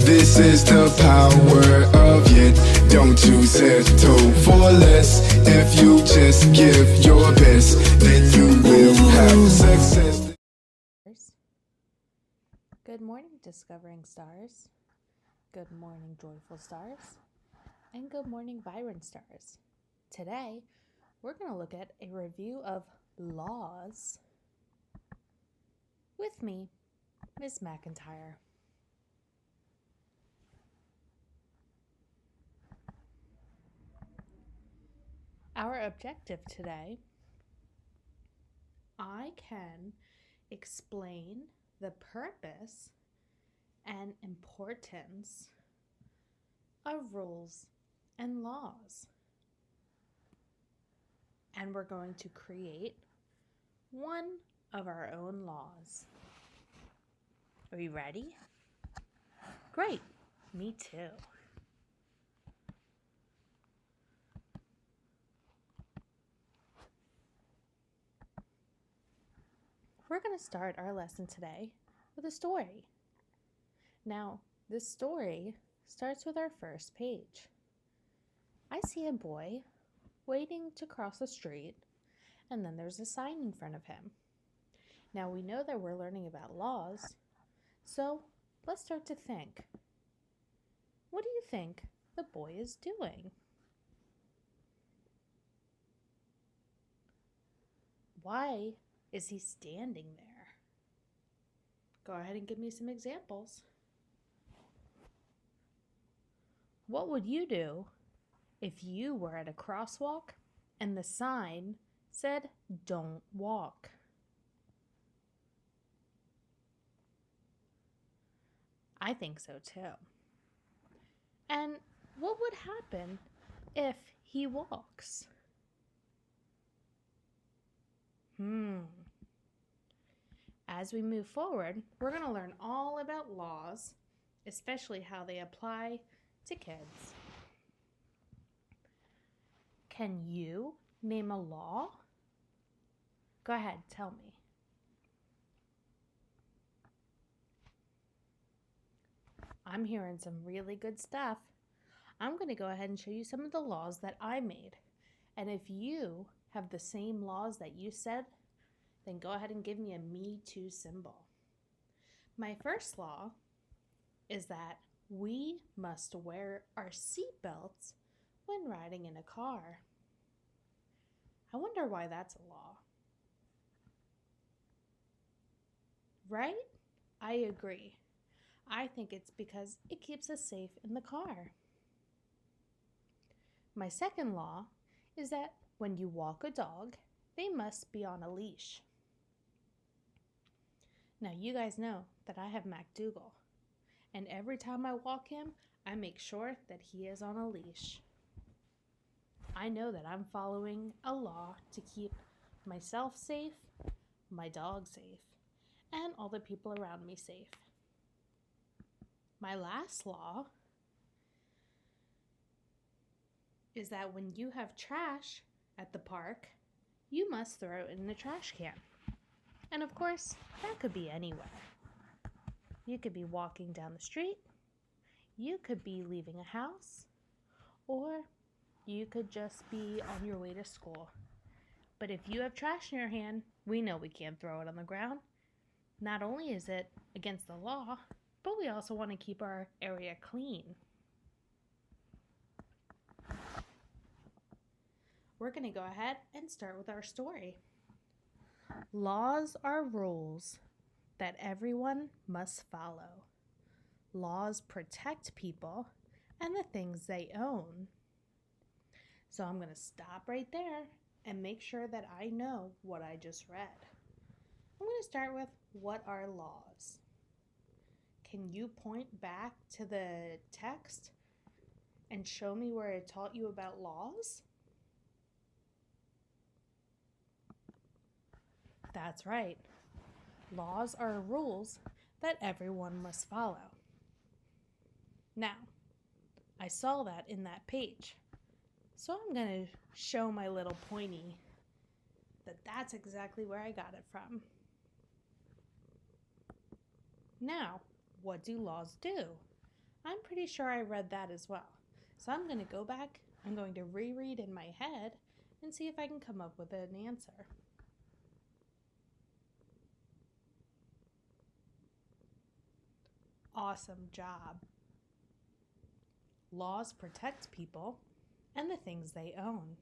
This is the power of it. Don't you settle for less. If you just give your best, then you will have success. Good morning, discovering stars. Good morning, joyful stars. And good morning, vibrant stars. Today, we're going to look at a review of laws with me, Ms. McIntyre. Our objective today, I can explain the purpose and importance of rules and laws. And we're going to create one of our own laws. Are you ready? Great, me too. We're going to start our lesson today with a story. Now, this story starts with our first page. I see a boy waiting to cross the street, and then there's a sign in front of him. Now, we know that we're learning about laws, so let's start to think. What do you think the boy is doing? Why is he standing there? Go ahead and give me some examples. What would you do if you were at a crosswalk and the sign said, "Don't walk"? I think so too. And what would happen if he walks? As we move forward, we're going to learn all about laws, especially how they apply to kids. Can you name a law? Go ahead, tell me. I'm hearing some really good stuff. I'm going to go ahead and show you some of the laws that I made. And if you have the same laws that you said, then go ahead and give me a Me Too symbol. My first law is that we must wear our seatbelts when riding in a car. I wonder why that's a law. Right? I agree. I think it's because it keeps us safe in the car. My second law is that when you walk a dog, they must be on a leash. Now, you guys know that I have MacDougal, and every time I walk him, I make sure that he is on a leash. I know that I'm following a law to keep myself safe, my dog safe, and all the people around me safe. My last law is that when you have trash at the park, you must throw it in the trash can. And of course, that could be anywhere. You could be walking down the street, you could be leaving a house, or you could just be on your way to school. But if you have trash in your hand, we know we can't throw it on the ground. Not only is it against the law, but we also want to keep our area clean. We're going to go ahead and start with our story. Laws are rules that everyone must follow. Laws protect people and the things they own. So I'm going to stop right there and make sure that I know what I just read. I'm going to start with, what are laws? Can you point back to the text and show me where it taught you about laws? That's right. Laws are rules that everyone must follow. Now, I saw that in that page, so I'm going to show my little pointy that that's exactly where I got it from. Now, what do laws do? I'm pretty sure I read that as well. So I'm going to go back, I'm going to reread in my head and see if I can come up with an answer. Awesome job. Laws protect people and the things they own.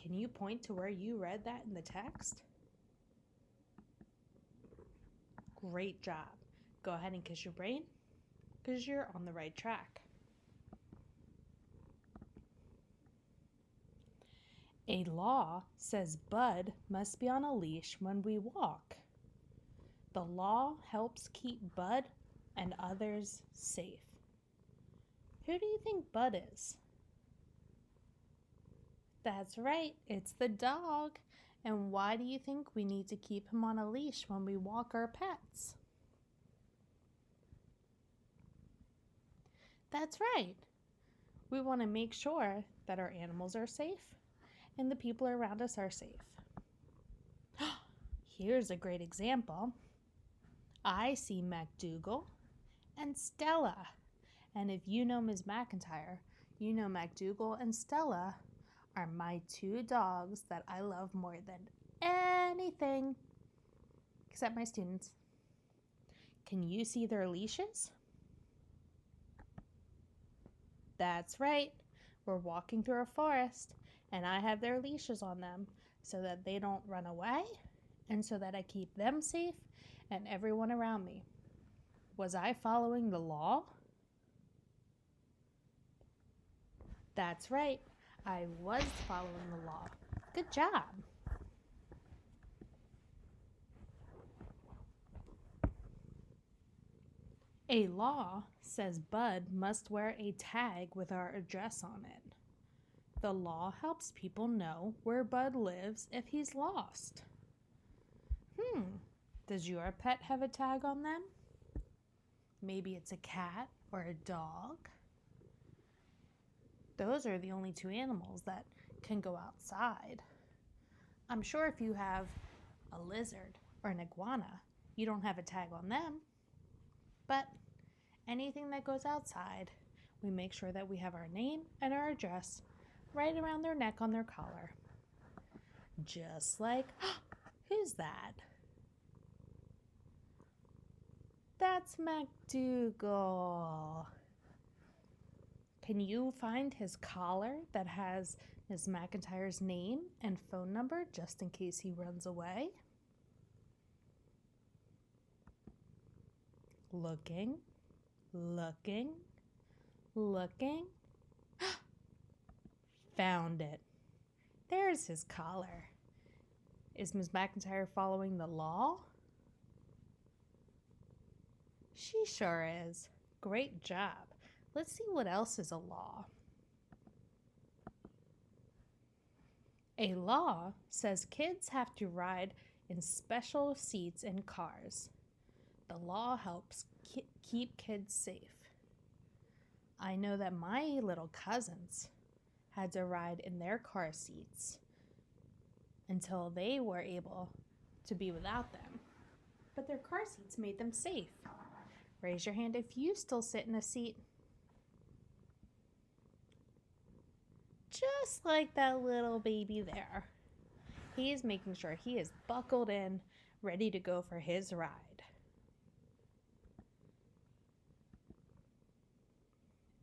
Can you point to where you read that in the text? Great job. Go ahead and kiss your brain because you're on the right track. A law says Bud must be on a leash when we walk. The law helps keep Bud and others safe. Who do you think Bud is? That's right, it's the dog. And why do you think we need to keep him on a leash when we walk our pets? That's right. We want to make sure that our animals are safe and the people around us are safe. Here's a great example. I see MacDougal and Stella. And if you know Ms. McIntyre, you know MacDougal and Stella are my two dogs that I love more than anything, except my students. Can you see their leashes? That's right. We're walking through a forest, and I have their leashes on them so that they don't run away and so that I keep them safe and everyone around me. Was I following the law? That's right. I was following the law. Good job. A law says Bud must wear a tag with our address on it. The law helps people know where Bud lives if he's lost. Does your pet have a tag on them? Maybe it's a cat or a dog. Those are the only two animals that can go outside. I'm sure if you have a lizard or an iguana, you don't have a tag on them. But anything that goes outside, we make sure that we have our name and our address right around their neck on their collar. Just like, who's that? That's MacDougal. Can you find his collar that has Ms. McIntyre's name and phone number just in case he runs away? Looking, looking, looking. Found it. There's his collar. Is Ms. McIntyre following the law? She sure is. Great job. Let's see what else is a law. A law says kids have to ride in special seats in cars. The law helps keep kids safe. I know that my little cousins had to ride in their car seats until they were able to be without them. But their car seats made them safe. Raise your hand if you still sit in a seat. Just like that little baby there. He's making sure he is buckled in, ready to go for his ride.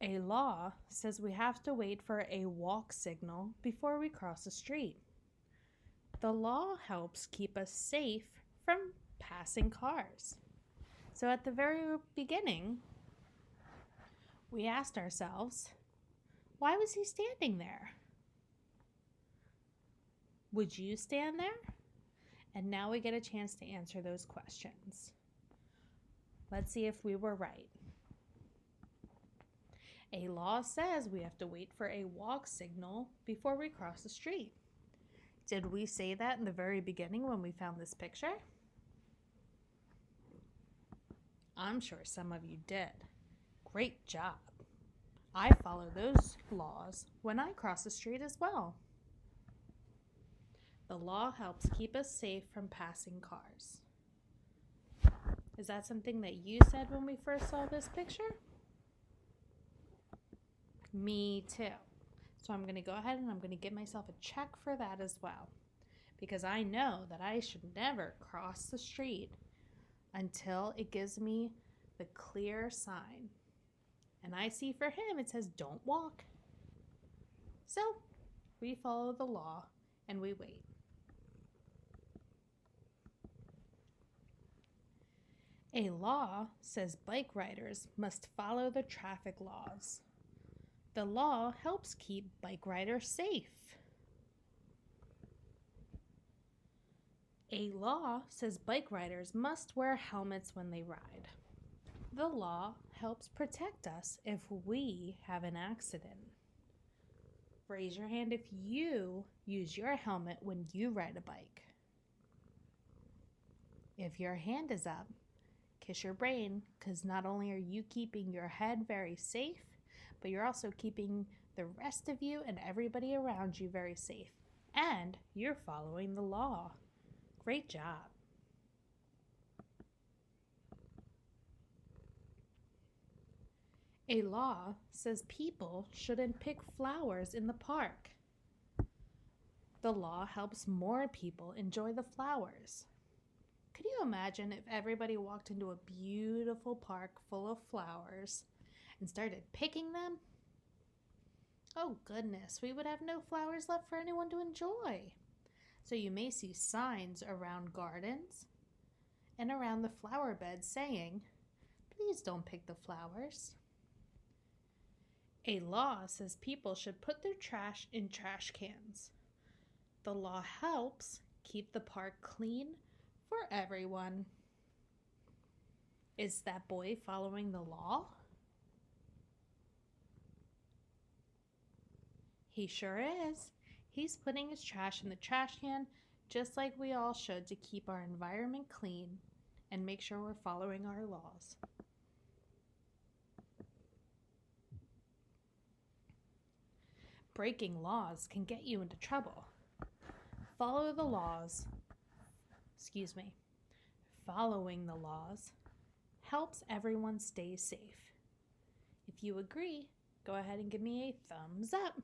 A law says we have to wait for a walk signal before we cross the street. The law helps keep us safe from passing cars. So at the very beginning, we asked ourselves, why was he standing there? Would you stand there? And now we get a chance to answer those questions. Let's see if we were right. A law says we have to wait for a walk signal before we cross the street. Did we say that in the very beginning when we found this picture? I'm sure some of you did. Great job. I follow those laws when I cross the street as well. The law helps keep us safe from passing cars. Is that something that you said when we first saw this picture? Me too. So I'm going to go ahead and I'm going to give myself a check for that as well. Because I know that I should never cross the street until it gives me the clear sign. And I see for him it says don't walk. So we follow the law and we wait. A law says bike riders must follow the traffic laws. The law helps keep bike riders safe. A law says bike riders must wear helmets when they ride. The law helps protect us if we have an accident. Raise your hand if you use your helmet when you ride a bike. If your hand is up, kiss your brain, because not only are you keeping your head very safe, but you're also keeping the rest of you and everybody around you very safe. And you're following the law. Great job. A law says people shouldn't pick flowers in the park. The law helps more people enjoy the flowers. Could you imagine if everybody walked into a beautiful park full of flowers and started picking them? Oh goodness, we would have no flowers left for anyone to enjoy. So you may see signs around gardens and around the flower beds saying, please don't pick the flowers. A law says people should put their trash in trash cans. The law helps keep the park clean for everyone. Is that boy following the law? He sure is. He's putting his trash in the trash can, just like we all should, to keep our environment clean and make sure we're following our laws. Breaking laws can get you into trouble. Following the laws helps everyone stay safe. If you agree, go ahead and give me a thumbs up.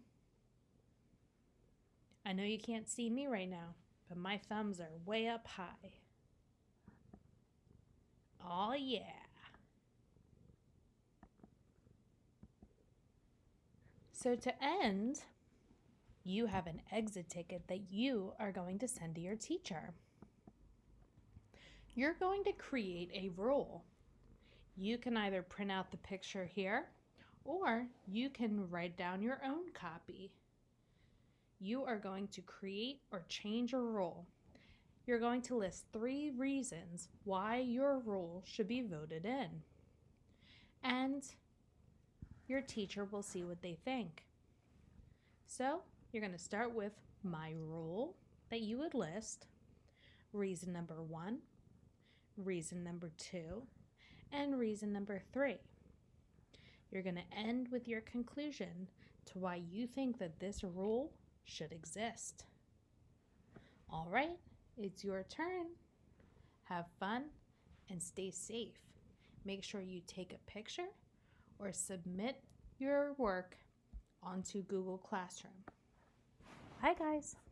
I know you can't see me right now, but my thumbs are way up high. Oh yeah. So to end, you have an exit ticket that you are going to send to your teacher. You're going to create a rule. You can either print out the picture here, or you can write down your own copy. You are going to create or change a rule. You're going to list 3 reasons why your rule should be voted in. And your teacher will see what they think. So you're going to start with my rule that you would list, reason number 1, reason number 2, and reason number 3. You're going to end with your conclusion to why you think that this rule should exist. All right, it's your turn. Have fun and stay safe. Make sure you take a picture or submit your work onto Google Classroom. Bye, guys.